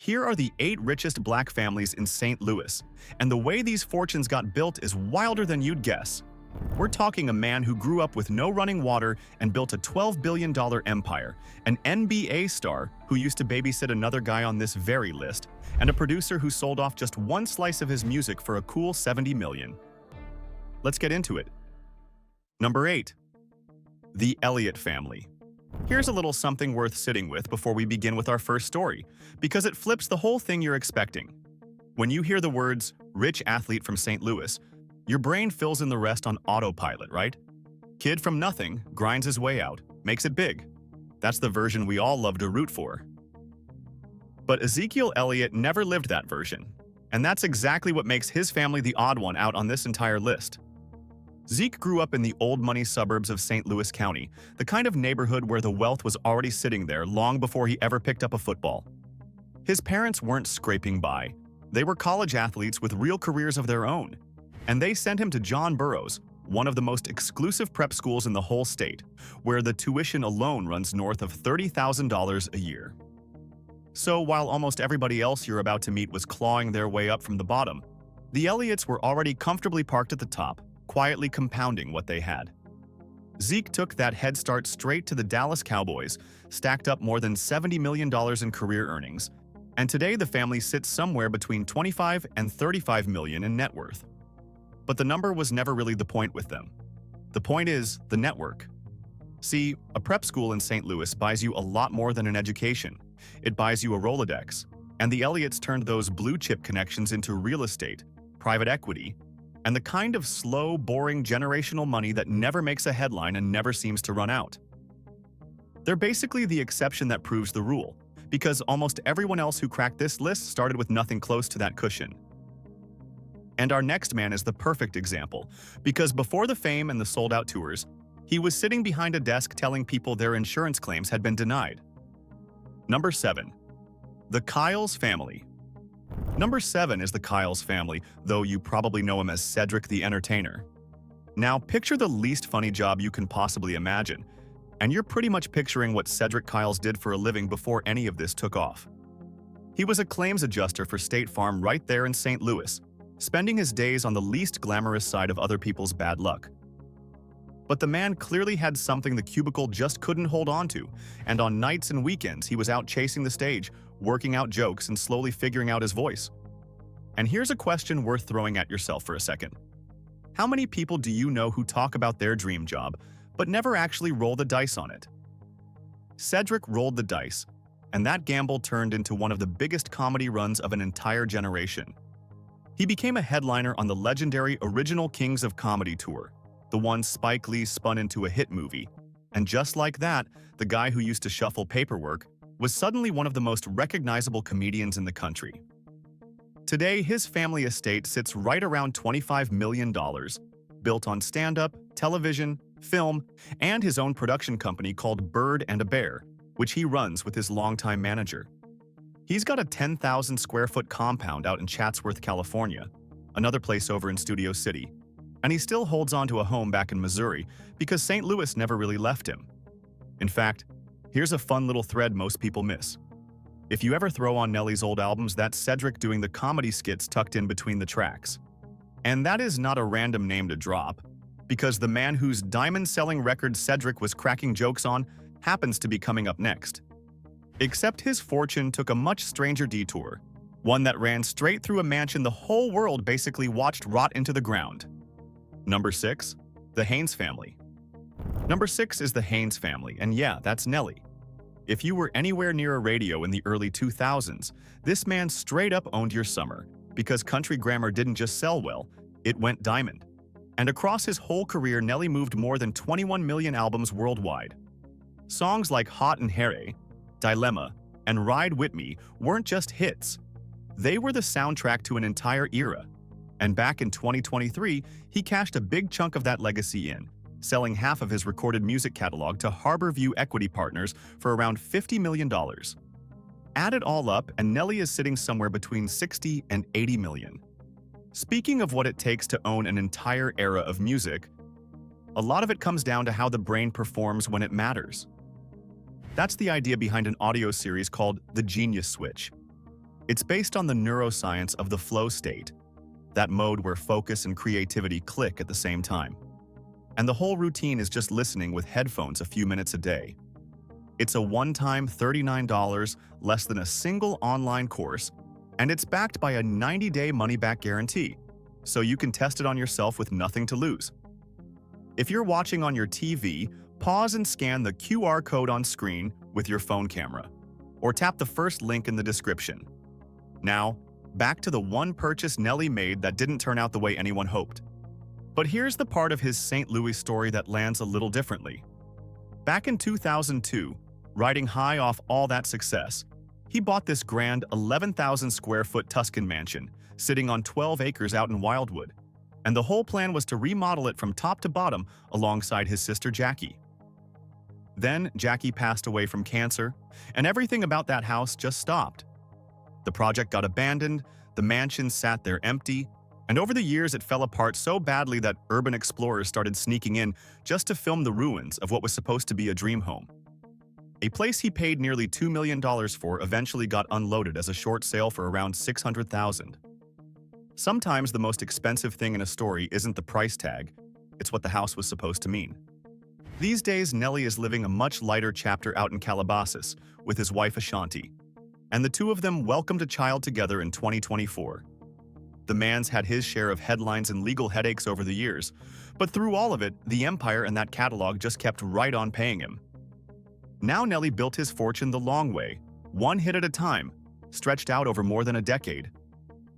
Here are the 8 richest black families in St. Louis, and the way these fortunes got built is wilder than you'd guess. We're talking a man who grew up with no running water and built a $12 billion empire, an NBA star who used to babysit another guy on this very list, and a producer who sold off just one slice of his music for a cool $70 million. Let's get into it. Number 8. The Elliott family. Here's a little something worth sitting with before we begin with our first story, because it flips the whole thing you're expecting. When you hear the words, rich athlete from St. Louis, your brain fills in the rest on autopilot, right? Kid from nothing, grinds his way out, makes it big. That's the version we all love to root for. But Ezekiel Elliott never lived that version, and that's exactly what makes his family the odd one out on this entire list. Zeke grew up in the old money suburbs of St. Louis County, the kind of neighborhood where the wealth was already sitting there long before he ever picked up a football. His parents weren't scraping by. They were college athletes with real careers of their own, and they sent him to John Burroughs, one of the most exclusive prep schools in the whole state, where the tuition alone runs north of $30,000 a year. So while almost everybody else you're about to meet was clawing their way up from the bottom, the Elliotts were already comfortably parked at the top, quietly compounding what they had. Zeke took that head start straight to the Dallas Cowboys, stacked up more than $70 million in career earnings, and today the family sits somewhere between $25 and $35 million in net worth. But the number was never really the point with them. The point is the network. See, a prep school in St. Louis buys you a lot more than an education. It buys you a Rolodex, and the Elliotts turned those blue-chip connections into real estate, private equity, and the kind of slow, boring generational money that never makes a headline and never seems to run out. They're basically the exception that proves the rule, because almost everyone else who cracked this list started with nothing close to that cushion. And our next man is the perfect example, because before the fame and the sold-out tours, he was sitting behind a desk telling people their insurance claims had been denied. Number 7. The Kyles family. Number 7 is the Kyles family, though you probably know him as Cedric the Entertainer. Now, picture the least funny job you can possibly imagine, and you're pretty much picturing what Cedric Kyles did for a living before any of this took off. He was a claims adjuster for State Farm right there in St. Louis, spending his days on the least glamorous side of other people's bad luck. But the man clearly had something the cubicle just couldn't hold on to, and on nights and weekends he was out chasing the stage, working out jokes and slowly figuring out his voice. And here's a question worth throwing at yourself for a second. How many people do you know who talk about their dream job, but never actually roll the dice on it? Cedric rolled the dice, and that gamble turned into one of the biggest comedy runs of an entire generation. He became a headliner on the legendary Original Kings of Comedy tour, the one Spike Lee spun into a hit movie. And just like that, the guy who used to shuffle paperwork was suddenly one of the most recognizable comedians in the country. Today, his family estate sits right around $25 million, built on stand-up, television, film, and his own production company called Bird and a Bear, which he runs with his longtime manager. He's got a 10,000 square foot compound out in Chatsworth, California, another place over in Studio City, and he still holds on to a home back in Missouri because St. Louis never really left him. In fact, here's a fun little thread most people miss. If you ever throw on Nelly's old albums, that's Cedric doing the comedy skits tucked in between the tracks. And that is not a random name to drop, because the man whose diamond-selling record Cedric was cracking jokes on happens to be coming up next. Except his fortune took a much stranger detour, one that ran straight through a mansion the whole world basically watched rot into the ground. Number 6. The Haynes family. Number 6 is the Haynes family, and yeah, that's Nelly. If you were anywhere near a radio in the early 2000s, this man straight up owned your summer, because country grammar didn't just sell well, it went diamond. And across his whole career, Nelly moved more than 21 million albums worldwide. Songs like Hot and Hairy, Dilemma, and Ride With Me weren't just hits. They were the soundtrack to an entire era. And back in 2023, he cashed a big chunk of that legacy in, selling half of his recorded music catalog to Harborview Equity Partners for around $50 million. Add it all up, and Nelly is sitting somewhere between 60 and 80 million. Speaking of what it takes to own an entire era of music, a lot of it comes down to how the brain performs when it matters. That's the idea behind an audio series called The Genius Switch. It's based on the neuroscience of the flow state, that mode where focus and creativity click at the same time. And the whole routine is just listening with headphones a few minutes a day. It's a one-time $39, less than a single online course, and it's backed by a 90-day money-back guarantee, so you can test it on yourself with nothing to lose. If you're watching on your TV, pause and scan the QR code on screen with your phone camera, or tap the first link in the description. Now, back to the one purchase Nelly made that didn't turn out the way anyone hoped. But here's the part of his St. Louis story that lands a little differently. Back in 2002, riding high off all that success, he bought this grand 11,000 square foot Tuscan mansion, sitting on 12 acres out in Wildwood. And the whole plan was to remodel it from top to bottom alongside his sister Jackie. Then Jackie passed away from cancer, and everything about that house just stopped. The project got abandoned, the mansion sat there empty, and over the years it fell apart so badly that urban explorers started sneaking in just to film the ruins of what was supposed to be a dream home. A place he paid nearly $2 million for eventually got unloaded as a short sale for around $600,000. Sometimes the most expensive thing in a story isn't the price tag, it's what the house was supposed to mean. These days, Nelly is living a much lighter chapter out in Calabasas with his wife Ashanti, and the two of them welcomed a child together in 2024. The man's had his share of headlines and legal headaches over the years, but through all of it, the empire and that catalog just kept right on paying him. Now Nelly built his fortune the long way, one hit at a time, stretched out over more than a decade.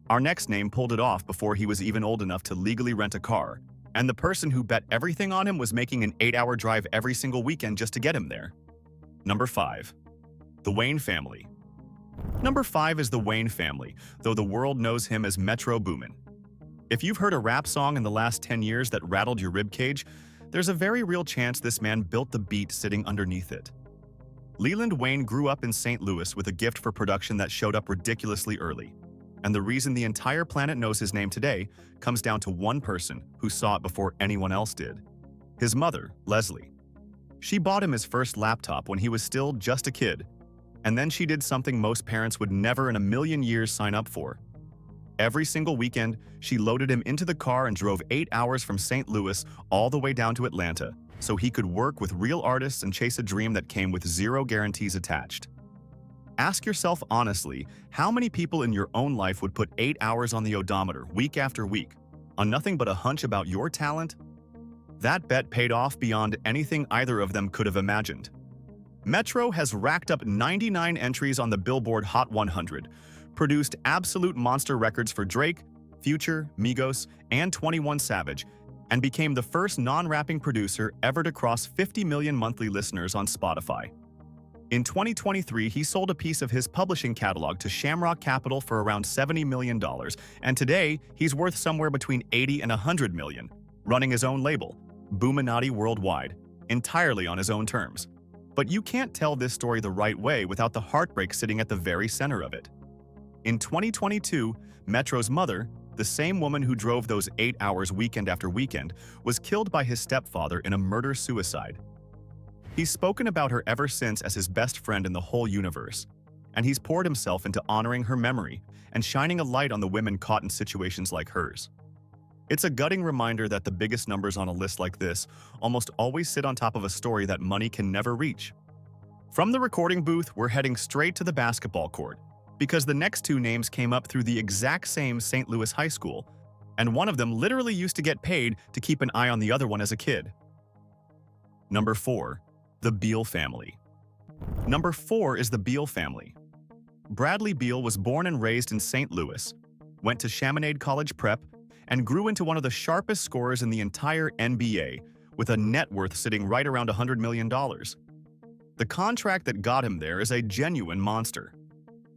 Our next name pulled it off before he was even old enough to legally rent a car, and the person who bet everything on him was making an 8-hour drive every single weekend just to get him there. Number 5. The Wayne family. Number 5 is the Wayne family, though the world knows him as Metro Boomin. If you've heard a rap song in the last 10 years that rattled your ribcage, there's a very real chance this man built the beat sitting underneath it. Leland Wayne grew up in St. Louis with a gift for production that showed up ridiculously early. And the reason the entire planet knows his name today comes down to one person who saw it before anyone else did. His mother, Leslie. She bought him his first laptop when he was still just a kid, and then she did something most parents would never in a million years sign up for. Every single weekend, she loaded him into the car and drove 8 hours from St. Louis all the way down to Atlanta, so he could work with real artists and chase a dream that came with zero guarantees attached. Ask yourself honestly, how many people in your own life would put 8 hours on the odometer week after week on nothing but a hunch about your talent? That bet paid off beyond anything either of them could have imagined. Metro has racked up 99 entries on the Billboard Hot 100, produced absolute monster records for Drake, Future, Migos, and 21 Savage, and became the first non-rapping producer ever to cross 50 million monthly listeners on Spotify. In 2023, he sold a piece of his publishing catalog to Shamrock Capital for around $70 million, and today he's worth somewhere between 80 and 100 million, running his own label, Boominati Worldwide, entirely on his own terms. But you can't tell this story the right way without the heartbreak sitting at the very center of it. In 2022, Metro's mother, the same woman who drove those 8 hours weekend after weekend, was killed by his stepfather in a murder-suicide. He's spoken about her ever since as his best friend in the whole universe, and he's poured himself into honoring her memory and shining a light on the women caught in situations like hers. It's a gutting reminder that the biggest numbers on a list like this almost always sit on top of a story that money can never reach. From the recording booth, we're heading straight to the basketball court, because the next two names came up through the exact same St. Louis high school, and one of them literally used to get paid to keep an eye on the other one as a kid. Number 4. The Beal family. Number 4 is the Beal family. Bradley Beal was born and raised in St. Louis, went to Chaminade College Prep, and grew into one of the sharpest scorers in the entire NBA, with a net worth sitting right around $100 million. The contract that got him there is a genuine monster.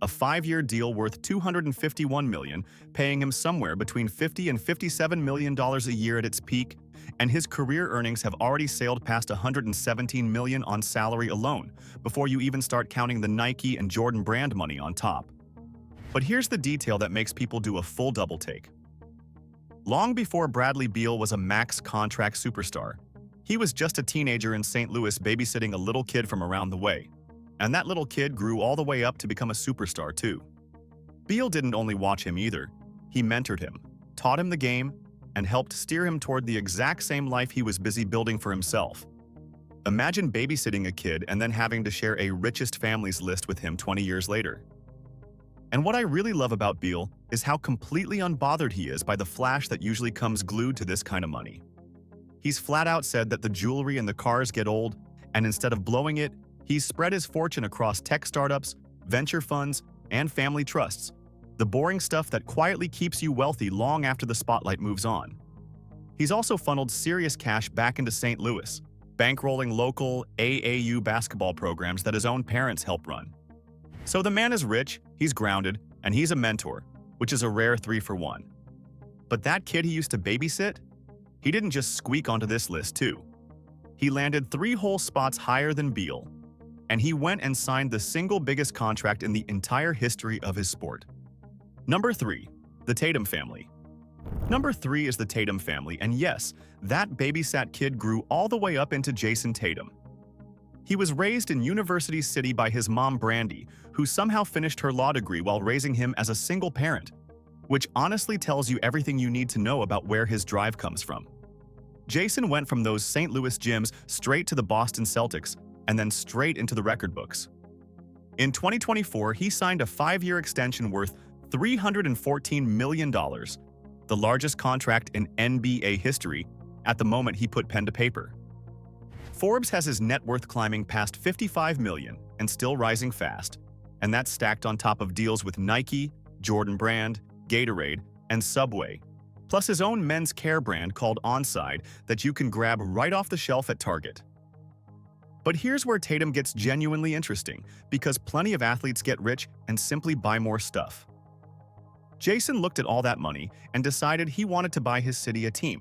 A 5-year deal worth $251 million, paying him somewhere between $50 and $57 million a year at its peak, and his career earnings have already sailed past $117 million on salary alone, before you even start counting the Nike and Jordan brand money on top. But here's the detail that makes people do a full double take. Long before Bradley Beal was a max contract superstar, he was just a teenager in St. Louis babysitting a little kid from around the way. And that little kid grew all the way up to become a superstar too. Beal didn't only watch him either. He mentored him, taught him the game, and helped steer him toward the exact same life he was busy building for himself. Imagine babysitting a kid and then having to share a richest families list with him 20 years later. And what I really love about Beal is how completely unbothered he is by the flash that usually comes glued to this kind of money. He's flat out said that the jewelry and the cars get old, and instead of blowing it, he's spread his fortune across tech startups, venture funds, and family trusts, the boring stuff that quietly keeps you wealthy long after the spotlight moves on. He's also funneled serious cash back into St. Louis, bankrolling local AAU basketball programs that his own parents help run. So the man is rich, he's grounded, and he's a mentor, which is a rare 3-for-1. But that kid he used to babysit? He didn't just squeak onto this list too. He landed 3 whole spots higher than Beal, and he went and signed the single biggest contract in the entire history of his sport. Number 3, the Tatum family. Number 3 is the Tatum family, and yes, that babysat kid grew all the way up into Jason Tatum. He was raised in University City by his mom Brandy, who somehow finished her law degree while raising him as a single parent, which honestly tells you everything you need to know about where his drive comes from. Jason went from those St. Louis gyms straight to the Boston Celtics, and then straight into the record books. In 2024, he signed a 5-year extension worth $314 million, the largest contract in NBA history at the moment he put pen to paper. Forbes has his net worth climbing past $55 million and still rising fast, and that's stacked on top of deals with Nike, Jordan Brand, Gatorade, and Subway, plus his own men's care brand called Onside that you can grab right off the shelf at Target. But here's where Tatum gets genuinely interesting, because plenty of athletes get rich and simply buy more stuff. Jason looked at all that money and decided he wanted to buy his city a team.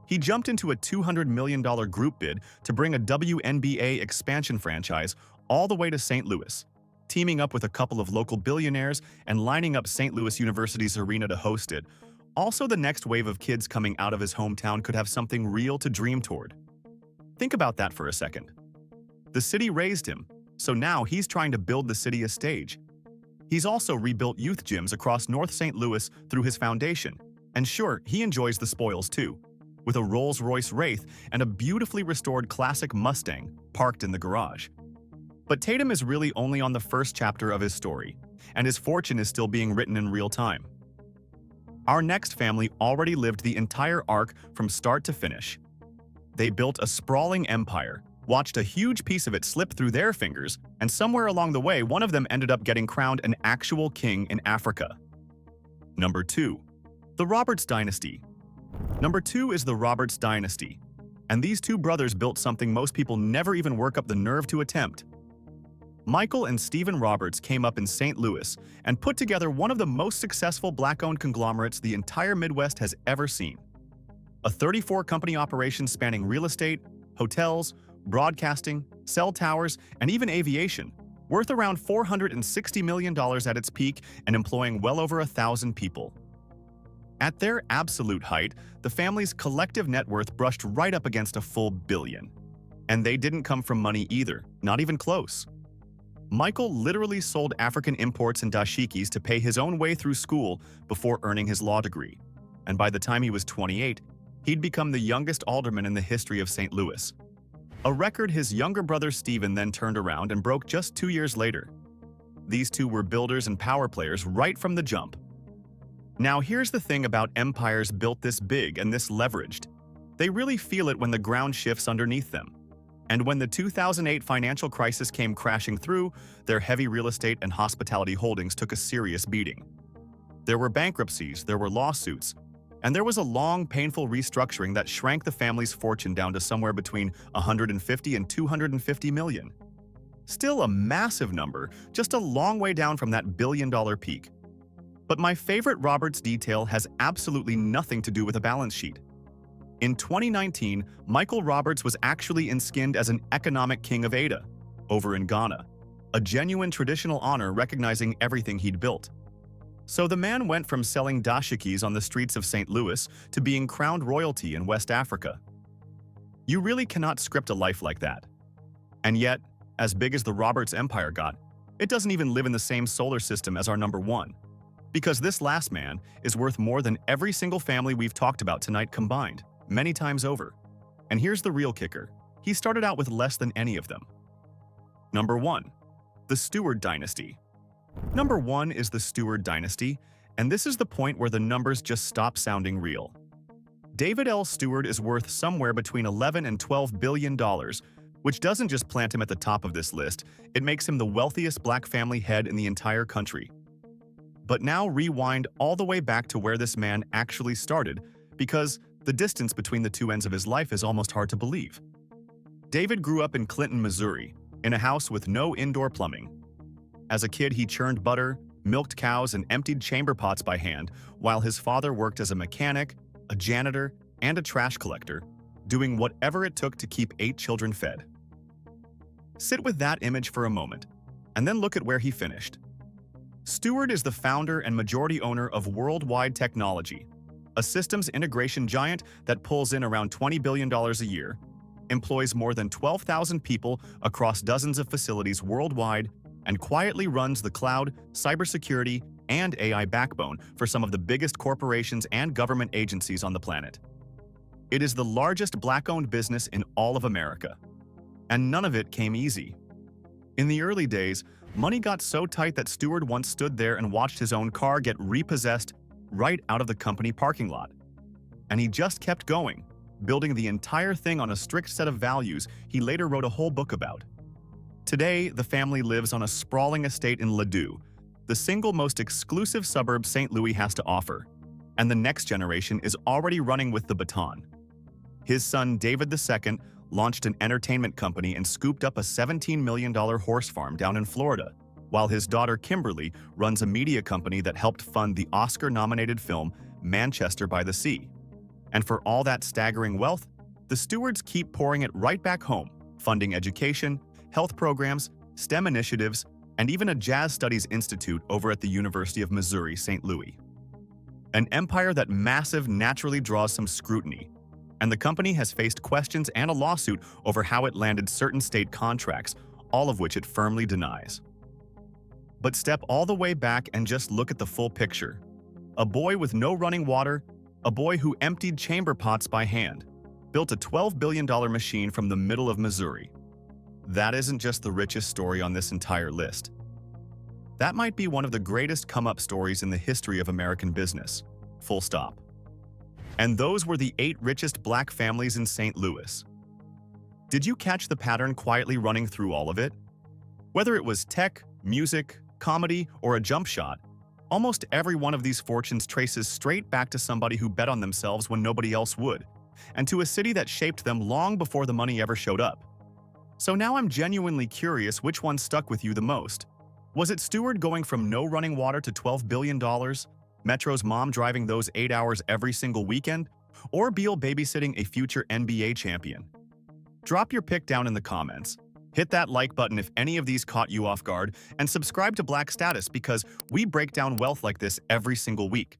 He jumped into a $200 million group bid to bring a WNBA expansion franchise all the way to St. Louis, teaming up with a couple of local billionaires and lining up St. Louis University's arena to host it. Also, the next wave of kids coming out of his hometown could have something real to dream toward. Think about that for a second. The city raised him, so now he's trying to build the city a stage. He's also rebuilt youth gyms across North St. Louis through his foundation, and sure, he enjoys the spoils too, with a Rolls-Royce Wraith and a beautifully restored classic Mustang parked in the garage. But Tatum is really only on the first chapter of his story, and his fortune is still being written in real time. Our next family already lived the entire arc from start to finish. They built a sprawling empire, watched a huge piece of it slip through their fingers, and somewhere along the way, one of them ended up getting crowned an actual king in Africa. Number 2. The Roberts Dynasty. Number 2 is the Roberts Dynasty, and these two brothers built something most people never even work up the nerve to attempt. Michael and Stephen Roberts came up in St. Louis and put together one of the most successful black-owned conglomerates the entire Midwest has ever seen. A 34-company operation spanning real estate, hotels, broadcasting, cell towers, and even aviation, worth around $460 million at its peak and employing well over 1,000 people. At their absolute height, the family's collective net worth brushed right up against a full billion. And they didn't come from money either, not even close. Michael literally sold African imports and dashikis to pay his own way through school before earning his law degree. And by the time he was 28, he'd become the youngest alderman in the history of St. Louis. A record his younger brother Stephen then turned around and broke just 2 years later. These two were builders and power players right from the jump. Now here's the thing about empires built this big and this leveraged. They really feel it when the ground shifts underneath them. And when the 2008 financial crisis came crashing through, their heavy real estate and hospitality holdings took a serious beating. There were bankruptcies, there were lawsuits, and there was a long, painful restructuring that shrank the family's fortune down to somewhere between $150 and $250 million. Still a massive number, just a long way down from that billion-dollar peak. But my favorite Roberts detail has absolutely nothing to do with a balance sheet. In 2019, Michael Roberts was actually enskinned as an economic king of Ada, over in Ghana, a genuine traditional honor recognizing everything he'd built. So the man went from selling dashikis on the streets of St. Louis to being crowned royalty in West Africa. You really cannot script a life like that. And yet, as big as the Roberts empire got, it doesn't even live in the same solar system as our number 1, Because this last man is worth more than every single family we've talked about tonight combined, many times over. And here's the real kicker. He started out with less than any of them. Number 1. The Stewart Dynasty. Number 1 is the Stewart Dynasty, and this is the point where the numbers just stop sounding real. David L. Stewart is worth somewhere between $11 and $12 billion, which doesn't just plant him at the top of this list, it makes him the wealthiest black family head in the entire country. But now rewind all the way back to where this man actually started, because the distance between the two ends of his life is almost hard to believe. David grew up in Clinton, Missouri, in a house with no indoor plumbing. As a kid, he churned butter, milked cows, and emptied chamber pots by hand, while his father worked as a mechanic, a janitor, and a trash collector, doing whatever it took to keep 8 children fed. Sit with that image for a moment, and then look at where he finished. Stewart is the founder and majority owner of Worldwide Technology, a systems integration giant that pulls in around $20 billion a year, employs more than 12,000 people across dozens of facilities worldwide, and quietly runs the cloud, cybersecurity, and AI backbone for some of the biggest corporations and government agencies on the planet. It is the largest black-owned business in all of America. And none of it came easy. In the early days, money got so tight that Stewart once stood there and watched his own car get repossessed right out of the company parking lot. And he just kept going, building the entire thing on a strict set of values he later wrote a whole book about. Today, the family lives on a sprawling estate in Ladue, the single most exclusive suburb St. Louis has to offer, and the next generation is already running with the baton. His son, David II, launched an entertainment company and scooped up a $17 million horse farm down in Florida, while his daughter, Kimberly, runs a media company that helped fund the Oscar-nominated film Manchester by the Sea. And for all that staggering wealth, the Stewarts keep pouring it right back home, funding education, health programs, STEM initiatives, and even a jazz studies institute over at the University of Missouri, St. Louis. An empire that massive naturally draws some scrutiny, and the company has faced questions and a lawsuit over how it landed certain state contracts, all of which it firmly denies. But step all the way back and just look at the full picture. A boy with no running water, a boy who emptied chamber pots by hand, built a $12 billion machine from the middle of Missouri. That isn't just the richest story on this entire list. That might be one of the greatest come-up stories in the history of American business. Full stop. And those were the 8 richest black families in St. Louis. Did you catch the pattern quietly running through all of it? Whether it was tech, music, comedy, or a jump shot, almost every one of these fortunes traces straight back to somebody who bet on themselves when nobody else would, and to a city that shaped them long before the money ever showed up. So now I'm genuinely curious which one stuck with you the most. Was it Stewart going from no running water to $12 billion? Metro's mom driving those 8 hours every single weekend? Or Beal babysitting a future NBA champion? Drop your pick down in the comments. Hit that like button if any of these caught you off guard, and subscribe to Black Status because we break down wealth like this every single week.